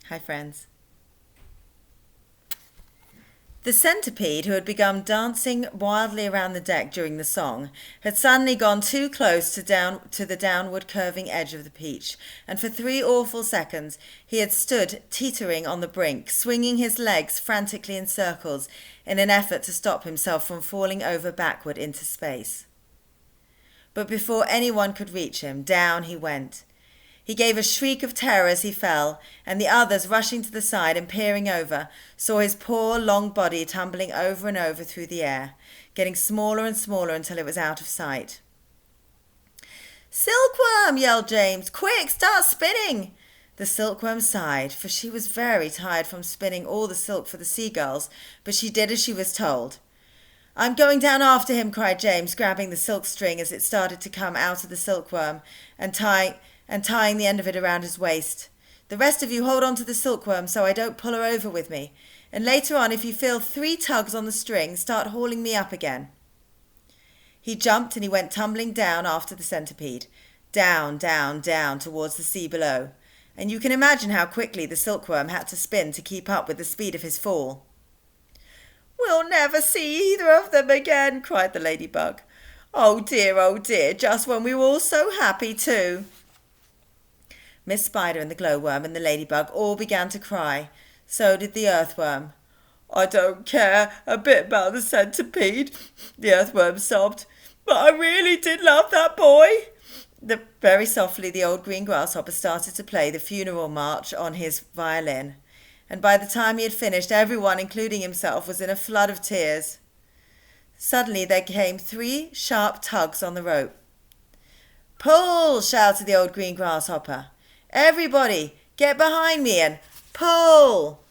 Hi, friends. The centipede, who had begun dancing wildly around the deck during the song, had suddenly gone too close to the downward curving edge of the peach, and for 3 awful seconds he had stood teetering on the brink, swinging his legs frantically in circles in an effort to stop himself from falling over backward into space. But before anyone could reach him, down he went. He gave a shriek of terror as he fell, and the others, rushing to the side and peering over, saw his poor long body tumbling over and over through the air, getting smaller and smaller until it was out of sight. "Silkworm!" yelled James. "Quick, start spinning!" The silkworm sighed, for she was very tired from spinning all the silk for the seagulls, but she did as she was told. "I'm going down after him," cried James, grabbing the silk string as it started to come out of the silkworm and tying the end of it around his waist. "The rest of you hold on to the silkworm so I don't pull her over with me. And later on, if you feel 3 tugs on the string, start hauling me up again." He jumped and he went tumbling down after the centipede. Down, down, down towards the sea below. And you can imagine how quickly the silkworm had to spin to keep up with the speed of his fall. "We'll never see either of them again," cried the ladybug. Oh dear, just when we were all so happy too." Miss Spider and the glowworm and the ladybug all began to cry. So did the earthworm. "I don't care a bit about the centipede," the earthworm sobbed, "but I really did love that boy." Very softly the old green grasshopper started to play the funeral march on his violin, and by the time he had finished, everyone, including himself, was in a flood of tears. Suddenly there came 3 sharp tugs on the rope. "Pull!" shouted the old green grasshopper. "Everybody, get behind me and pull!"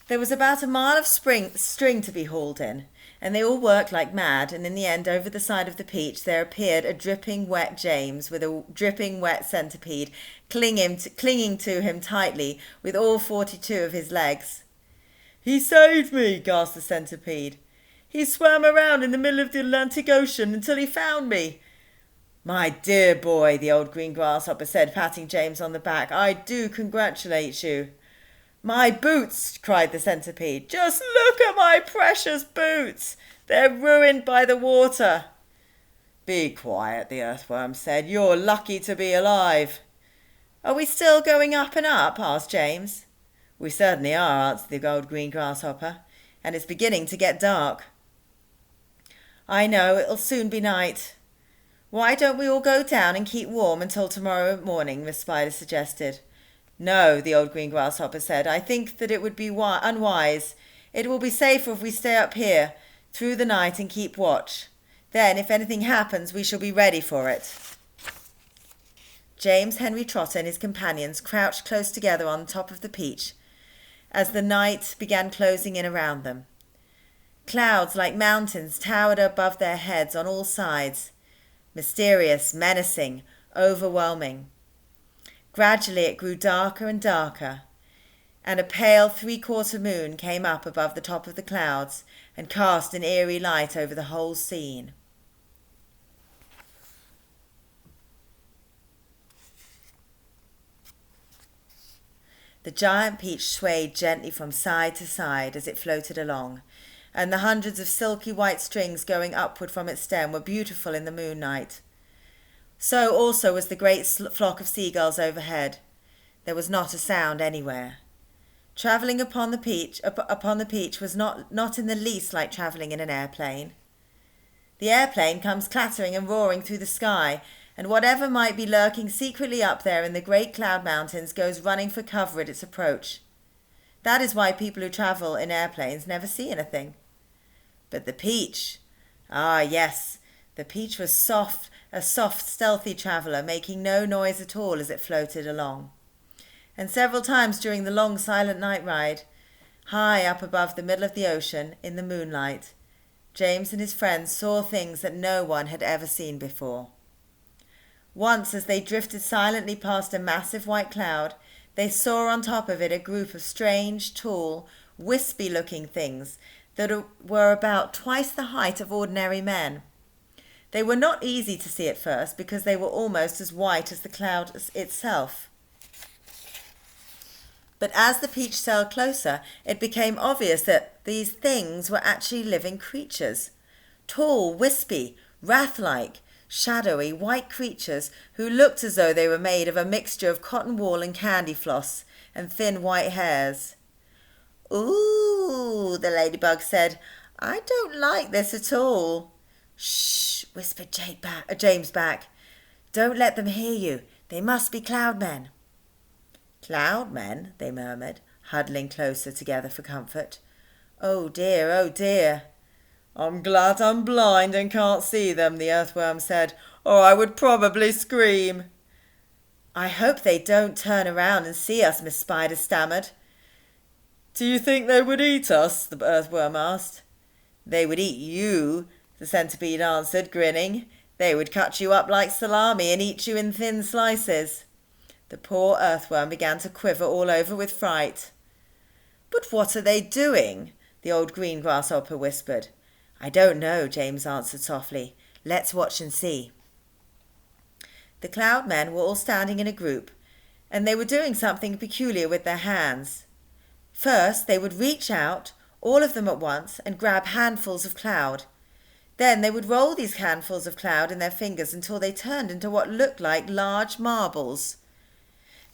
There was about a mile of string to be hauled in, and they all worked like mad, and in the end, over the side of the peach, there appeared a dripping wet James with a dripping wet centipede clinging to him tightly with all 42 of his legs. "He saved me," gasped the centipede. "He swam around in the middle of the Atlantic Ocean until he found me." "My dear boy," the old green grasshopper said, patting James on the back, "I do congratulate you." "My boots!" cried the centipede. "Just look at my precious boots! They're ruined by the water." "Be quiet," the earthworm said. "You're lucky to be alive." "Are we still going up and up?" asked James. "We certainly are," answered the old green grasshopper, "and it's beginning to get dark." "I know, it'll soon be night." "Why don't we all go down and keep warm until tomorrow morning?" Miss Spider suggested. "No," the old green grasshopper said. "I think that it would be unwise. It will be safer if we stay up here through the night and keep watch. Then, if anything happens, we shall be ready for it." James Henry Trotter and his companions crouched close together on the top of the peach as the night began closing in around them. Clouds like mountains towered above their heads on all sides, mysterious, menacing, overwhelming. Gradually it grew darker and darker, and a pale 3/4 moon came up above the top of the clouds and cast an eerie light over the whole scene. The giant peach swayed gently from side to side as it floated along, and the hundreds of silky white strings going upward from its stem were beautiful in the moonlight. So also was the great flock of seagulls overhead. There was not a sound anywhere. Travelling upon the peach was not in the least like travelling in an airplane. The airplane comes clattering and roaring through the sky, and whatever might be lurking secretly up there in the great cloud mountains goes running for cover at its approach. That is why people who travel in airplanes never see anything. But the peach, ah yes, the peach was a soft, stealthy traveller, making no noise at all as it floated along. And several times during the long silent night ride, high up above the middle of the ocean in the moonlight, James and his friends saw things that no one had ever seen before. Once, as they drifted silently past a massive white cloud, they saw on top of it a group of strange, tall, wispy-looking things that were about twice the height of ordinary men. They were not easy to see at first because they were almost as white as the cloud itself. But as the peach sailed closer, it became obvious that these things were actually living creatures. Tall, wispy, wrath-like, shadowy, white creatures who looked as though they were made of a mixture of cotton wool and candy floss and thin white hairs. "Ooh," the ladybug said, "I don't like this at all." "Shh," whispered James back. "Don't let them hear you. They must be cloudmen." "Cloudmen," they murmured, huddling closer together for comfort. "Oh dear, oh dear." "I'm glad I'm blind and can't see them," the earthworm said, "or I would probably scream." "I hope they don't turn around and see us," Miss Spider stammered. "Do you think they would eat us?" the earthworm asked. "They would eat you," the centipede answered, grinning. "They would cut you up like salami and eat you in thin slices." The poor earthworm began to quiver all over with fright. "But what are they doing?" the old green grasshopper whispered. "I don't know," James answered softly. "Let's watch and see." The cloudmen were all standing in a group, and they were doing something peculiar with their hands. First, they would reach out, all of them at once, and grab handfuls of cloud. Then they would roll these handfuls of cloud in their fingers until they turned into what looked like large marbles.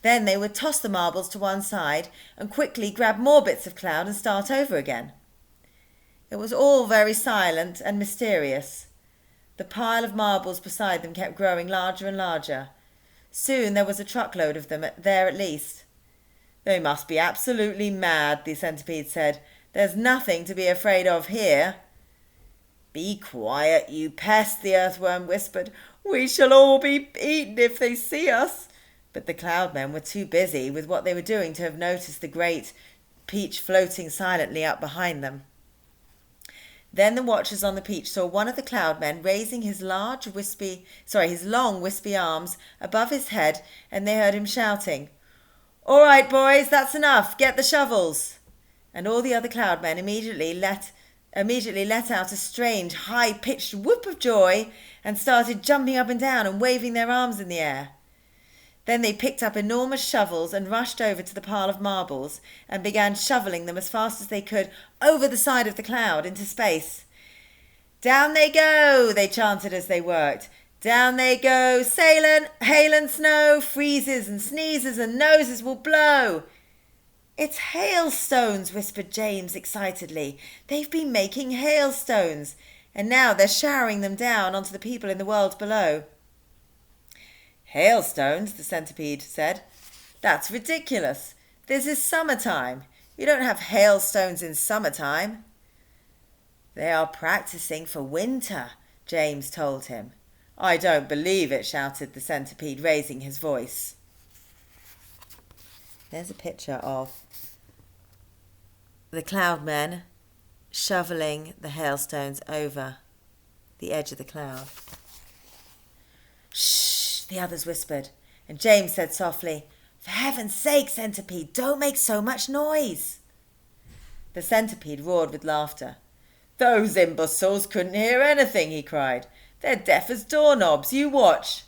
Then they would toss the marbles to one side and quickly grab more bits of cloud and start over again. It was all very silent and mysterious. The pile of marbles beside them kept growing larger and larger. Soon there was a truckload of them there at least. "They must be absolutely mad," the centipede said. "There's nothing to be afraid of here." "Be quiet, you pest," the earthworm whispered. "We shall all be eaten if they see us." But the cloudmen were too busy with what they were doing to have noticed the great peach floating silently up behind them. Then the watchers on the peach saw one of the cloudmen raising his long wispy arms above his head, and they heard him shouting, "All right, boys, that's enough. Get the shovels." And all the other cloudmen immediately let out a strange, high-pitched whoop of joy and started jumping up and down and waving their arms in the air. Then they picked up enormous shovels and rushed over to the pile of marbles and began shoveling them as fast as they could over the side of the cloud into space. "Down they go," they chanted as they worked. "Down they go, sailing, hail and snow, freezes and sneezes and noses will blow." "It's hailstones," whispered James excitedly. "They've been making hailstones, and now they're showering them down onto the people in the world below." "Hailstones," the centipede said. "That's ridiculous. This is summertime. You don't have hailstones in summertime." "They are practicing for winter," James told him. "I don't believe it," shouted the centipede, raising his voice. There's a picture of the cloudmen shoveling the hailstones over the edge of the cloud. "Shh," the others whispered, and James said softly, "For heaven's sake, centipede, don't make so much noise." The centipede roared with laughter. "Those imbeciles couldn't hear anything," he cried. "They're deaf as doorknobs. You watch."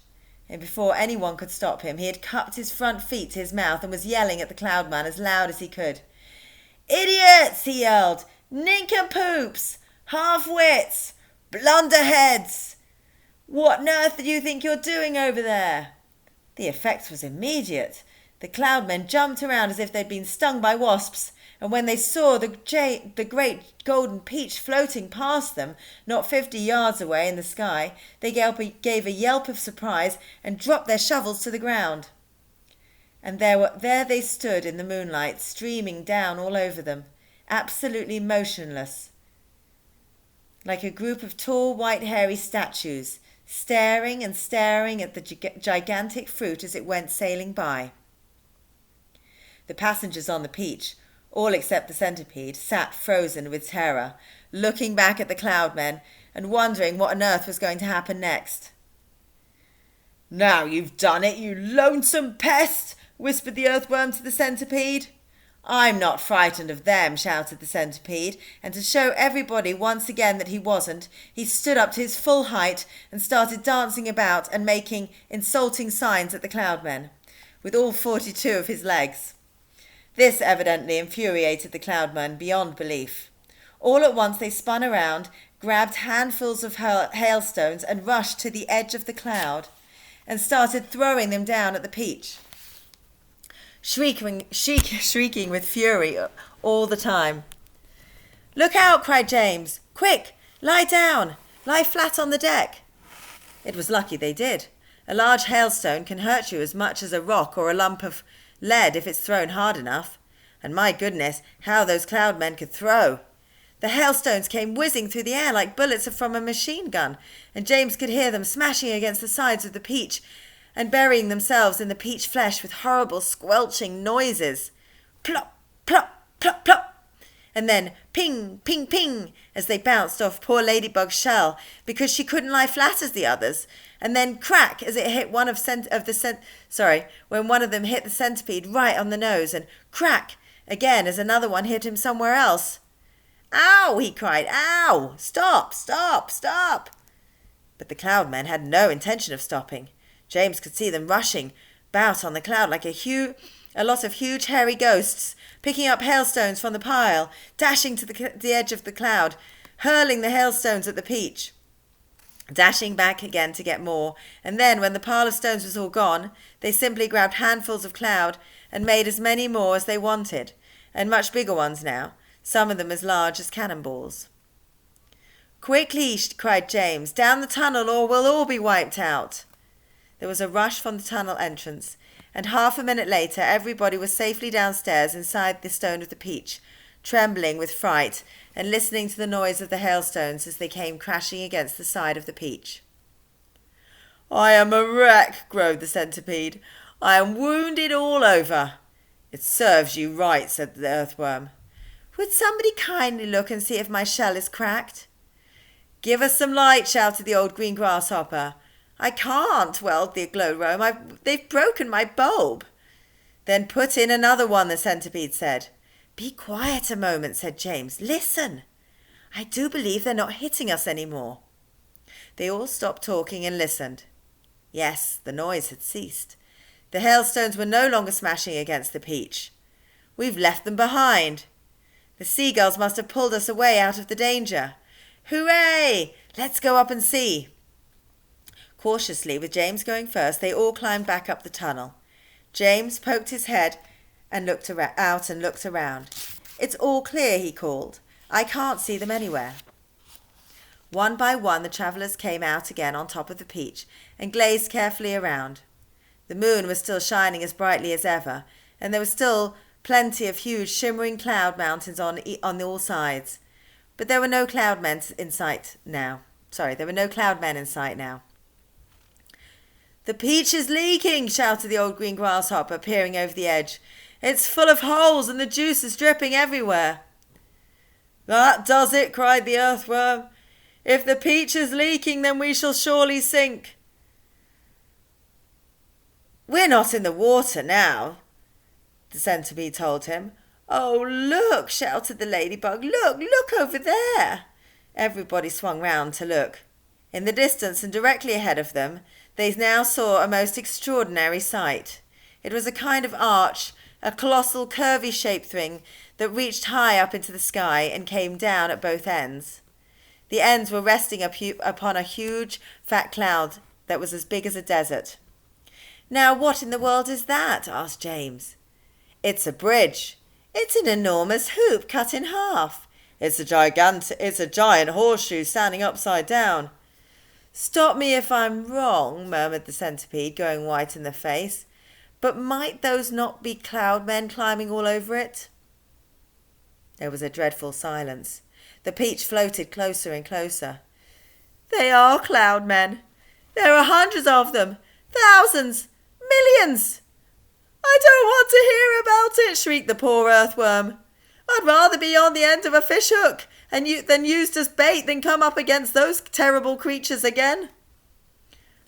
And before anyone could stop him, he had cupped his front feet to his mouth and was yelling at the cloudman as loud as he could. "Idiots!" he yelled. "Nincompoops! Half-wits! Blunderheads! What on earth do you think you're doing over there?" The effect was immediate. The cloudmen jumped around as if they'd been stung by wasps, and when they saw the great golden peach floating past them, not 50 yards away in the sky, they gave a yelp of surprise and dropped their shovels to the ground. And there they stood in the moonlight, streaming down all over them, absolutely motionless, like a group of tall, white, hairy statues, staring and staring at the gigantic fruit as it went sailing by. The passengers on the peach, all except the centipede, sat frozen with terror, looking back at the cloudmen and wondering what on earth was going to happen next. "Now you've done it, you lonesome pest," whispered the earthworm to the centipede. I'm not frightened of them, shouted the centipede, and to show everybody once again that he wasn't, he stood up to his full height and started dancing about and making insulting signs at the Cloudmen, with all 42 of his legs. This evidently infuriated the Cloudmen beyond belief. All at once they spun around, grabbed handfuls of hailstones and rushed to the edge of the cloud and started throwing them down at the Peach, shrieking with fury all the time. "Look out!" cried James. "Quick! Lie down! Lie flat on the deck!" It was lucky they did. A large hailstone can hurt you as much as a rock or a lump of lead if it's thrown hard enough. And my goodness, how those Cloudmen could throw! The hailstones came whizzing through the air like bullets from a machine gun, and James could hear them smashing against the sides of the Peach and burying themselves in the peach flesh with horrible squelching noises. Plop, plop, plop, plop. And then ping, ping, ping, as they bounced off poor Ladybug's shell because she couldn't lie flat as the others. And then crack as it hit when one of them hit the centipede right on the nose, and crack again as another one hit him somewhere else. "Ow!" he cried. "Ow! Stop! Stop! Stop!" But the Cloudmen had no intention of stopping. James could see them rushing about on the cloud like a lot of huge hairy ghosts, picking up hailstones from the pile, dashing to the edge of the cloud, hurling the hailstones at the Peach, dashing back again to get more, and then when the pile of stones was all gone, they simply grabbed handfuls of cloud and made as many more as they wanted, and much bigger ones now, some of them as large as cannonballs. "Quickly," cried James, "down the tunnel or we'll all be wiped out." There was a rush from the tunnel entrance, and half a minute later everybody was safely downstairs inside the Stone of the Peach, trembling with fright and listening to the noise of the hailstones as they came crashing against the side of the Peach. "I am a wreck," groaned the centipede. "I am wounded all over." "It serves you right," said the earthworm. "Would somebody kindly look and see if my shell is cracked?" "Give us some light," shouted the old green grasshopper. "I can't," wailed the glowworm. "They've broken my bulb." "Then put in another one," the centipede said. "Be quiet a moment," said James. "Listen. I do believe they're not hitting us any more." They all stopped talking and listened. Yes, the noise had ceased. The hailstones were no longer smashing against the Peach. "We've left them behind. The seagulls must have pulled us away out of the danger. Hooray! Let's go up and see." Cautiously, with James going first, they all climbed back up the tunnel. James poked his head and looked around. "It's all clear," he called. "I can't see them anywhere." One by one the travellers came out again on top of the Peach and gazed carefully around. The moon was still shining as brightly as ever, and there was still plenty of huge shimmering cloud mountains on all sides. But there were no Cloudmen in sight now. "The Peach is leaking," shouted the old green grasshopper, peering over the edge. "It's full of holes and the juice is dripping everywhere." "That does it," cried the earthworm. "If the Peach is leaking, then we shall surely sink." "We're not in the water now," the centipede told him. "Oh, look," shouted the ladybug. Look over there." Everybody swung round to look. In the distance and directly ahead of them, they now saw a most extraordinary sight. It was a kind of arch, a colossal curvy-shaped thing that reached high up into the sky and came down at both ends. The ends were resting upon a huge, fat cloud that was as big as a desert. "Now, what in the world is that?" asked James. "It's a bridge. It's an enormous hoop cut in half. It's a giant horseshoe standing upside down." "Stop me if I'm wrong," murmured the centipede, going white in the face. "But might those not be Cloudmen climbing all over it?" There was a dreadful silence. The Peach floated closer and closer. "They are Cloudmen. There are hundreds of them. Thousands. Millions. I don't want to hear about it," shrieked the poor earthworm. "I'd rather be on the end of a fishhook than used as bait than come up against those terrible creatures again."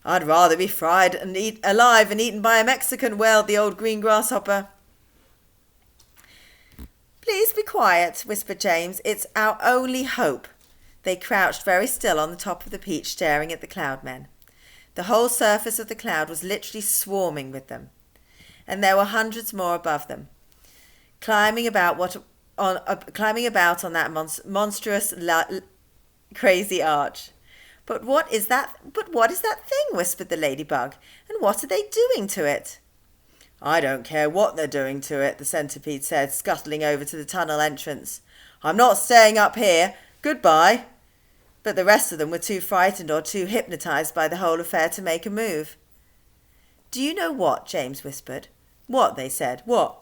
"I'd rather be fried and alive and eaten by a Mexican," wailed the old green grasshopper. Please be quiet, whispered James. It's our only hope. They crouched very still on the top of the peach, staring at the cloudmen. The whole surface of the cloud was literally swarming with them, and there were hundreds more above them, climbing about on that monstrous, crazy arch. But what is that thing? Whispered the ladybug. And what are they doing to it? I don't care what they're doing to it, the centipede said, scuttling over to the tunnel entrance. I'm not staying up here. Goodbye. But the rest of them were too frightened or too hypnotized by the whole affair to make a move. Do you know what? James whispered. What? They said. What?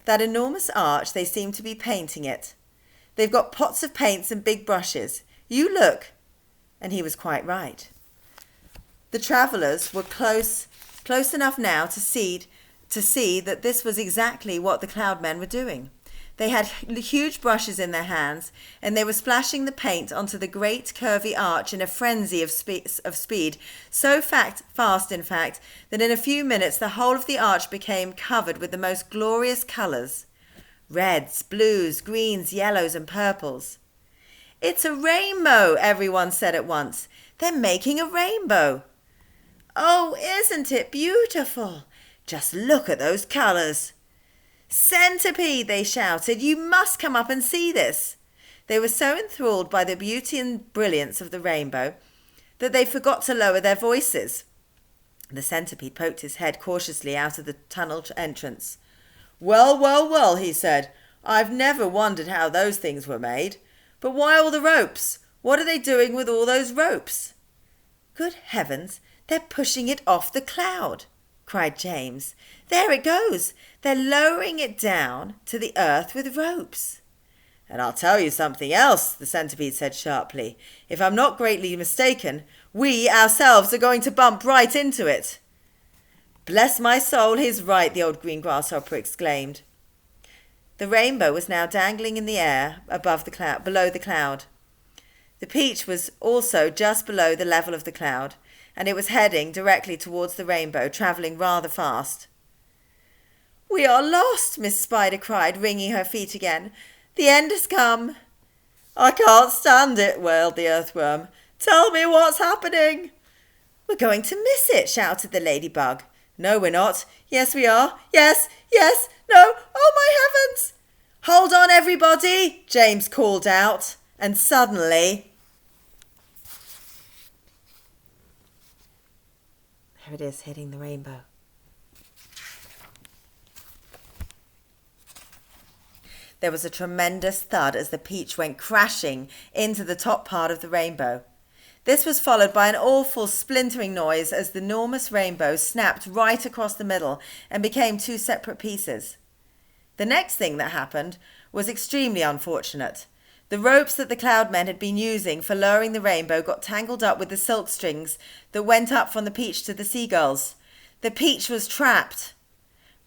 That enormous arch, they seem to be painting it. They've got pots of paints and big brushes. You look. And he was quite right. The travellers were close enough now to see that this was exactly what the cloudmen were doing. They had huge brushes in their hands, and they were splashing the paint onto the great curvy arch in a frenzy of speed, so fast, in fact, that in a few minutes the whole of the arch became covered with the most glorious colours. Reds, blues, greens, yellows, and purples. It's a rainbow, everyone said at once. They're making a rainbow. Oh, isn't it beautiful? Just look at those colours. Centipede, they shouted. You must come up and see this. They were so enthralled by the beauty and brilliance of the rainbow that they forgot to lower their voices. The centipede poked his head cautiously out of the tunnel entrance. Well, well, well, he said. I've never wondered how those things were made. But why all the ropes? What are they doing with all those ropes? Good heavens, they're pushing it off the cloud, cried James. There it goes. They're lowering it down to the earth with ropes. And I'll tell you something else, the centipede said sharply. If I'm not greatly mistaken, we ourselves are going to bump right into it. Bless my soul, he's right, the old green grasshopper exclaimed. The rainbow was now dangling in the air below the cloud. The peach was also just below the level of the cloud, and it was heading directly towards the rainbow, travelling rather fast. We are lost, Miss Spider cried, wringing her feet again. The end has come. I can't stand it, wailed the earthworm. Tell me what's happening. We're going to miss it, shouted the ladybug. No, we're not. Yes, we are. Yes, yes, no. Oh, my heavens. Hold on, everybody, James called out, and suddenly... There it is, hitting the rainbow. There was a tremendous thud as the peach went crashing into the top part of the rainbow. This was followed by an awful splintering noise as the enormous rainbow snapped right across the middle and became two separate pieces. The next thing that happened was extremely unfortunate. The ropes that the cloudmen had been using for lowering the rainbow got tangled up with the silk strings that went up from the peach to the seagulls. The peach was trapped.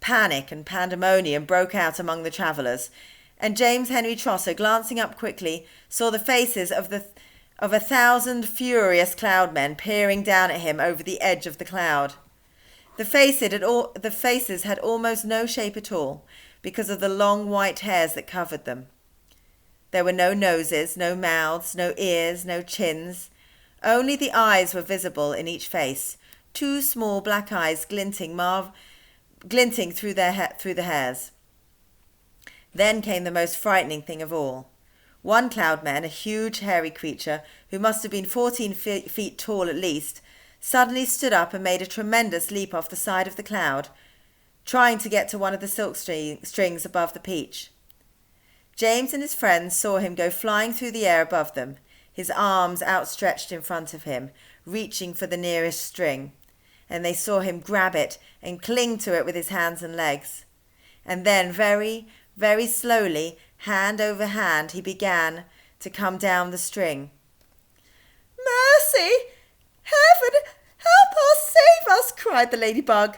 Panic and pandemonium broke out among the travellers, and James Henry Trotter, glancing up quickly, saw the faces of 1,000 furious cloudmen peering down at him over the edge of the cloud. The faces had almost no shape at all because of the long white hairs that covered them. There were no noses, no mouths, no ears, no chins. Only the eyes were visible in each face, two small black eyes glinting through the hairs. Then came the most frightening thing of all. One cloudman, a huge hairy creature who must have been 14 feet tall at least, suddenly stood up and made a tremendous leap off the side of the cloud, trying to get to one of the silk strings above the peach. James and his friends saw him go flying through the air above them, his arms outstretched in front of him, reaching for the nearest string, and they saw him grab it and cling to it with his hands and legs. And then very, very slowly, hand over hand, he began to come down the string. Mercy! Heaven! Help us! Save us! Cried the ladybug.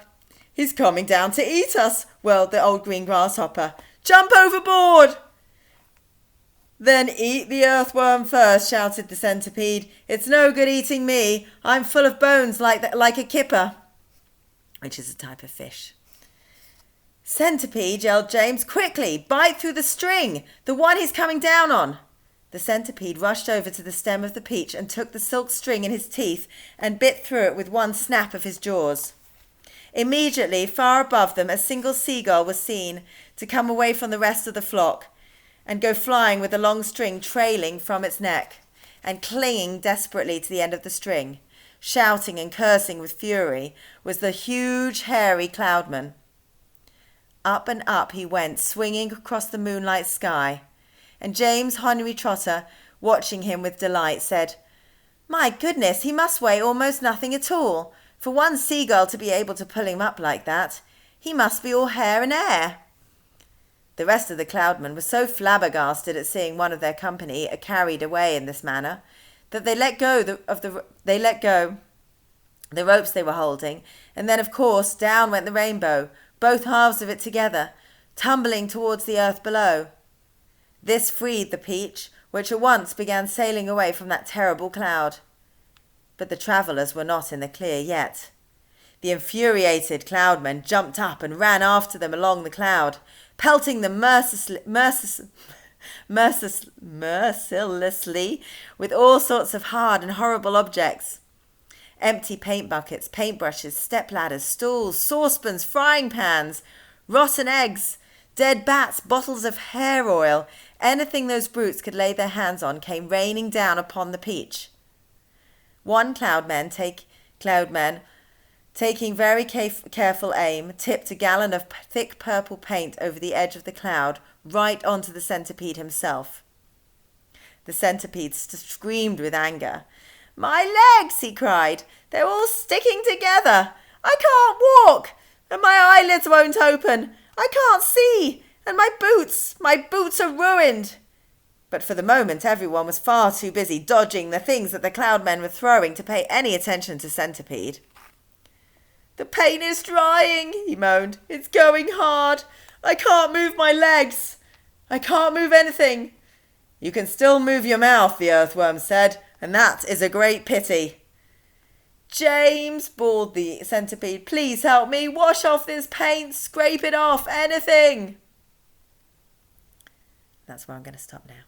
He's coming down to eat us, wailed the old green grasshopper. Jump overboard! Then eat the earthworm first, shouted the centipede. It's no good eating me. I'm full of bones like a kipper, which is a type of fish. Centipede, yelled James. Quickly, bite through the string, the one he's coming down on. The centipede rushed over to the stem of the peach and took the silk string in his teeth and bit through it with one snap of his jaws. Immediately, far above them, a single seagull was seen to come away from the rest of the flock and go flying with the long string trailing from its neck and clinging desperately to the end of the string. Shouting and cursing with fury was the huge, hairy Cloudman. Up and up he went, swinging across the moonlight sky, and James Henry Trotter, watching him with delight, said, "My goodness, he must weigh almost nothing at all. For one seagull to be able to pull him up like that, he must be all hair and air." The rest of the Cloudmen were so flabbergasted at seeing one of their company carried away in this manner that they let go the ropes they were holding, and then, of course, down went the rainbow, both halves of it together, tumbling towards the earth below. This freed the peach, which at once began sailing away from that terrible cloud. But the travellers were not in the clear yet. The infuriated Cloudmen jumped up and ran after them along the cloud, pelting them mercilessly with all sorts of hard and horrible objects. Empty paint buckets, paintbrushes, step ladders, stools, saucepans, frying pans, rotten eggs, dead bats, bottles of hair oil, anything those brutes could lay their hands on came raining down upon the peach. One Cloudman, taking very careful aim, tipped a gallon of thick purple paint over the edge of the cloud, right onto the centipede himself. The centipede screamed with anger. "My legs!" he cried. "They're all sticking together. I can't walk, and my eyelids won't open. I can't see, and my boots are ruined." But for the moment everyone was far too busy dodging the things that the Cloudmen were throwing to pay any attention to Centipede. "The paint is drying," he moaned. "It's going hard. I can't move my legs. I can't move anything." "You can still move your mouth," the earthworm said, "and that is a great pity." "James," bawled the centipede, "please help me. Wash off this paint. Scrape it off. Anything." That's where I'm going to stop now.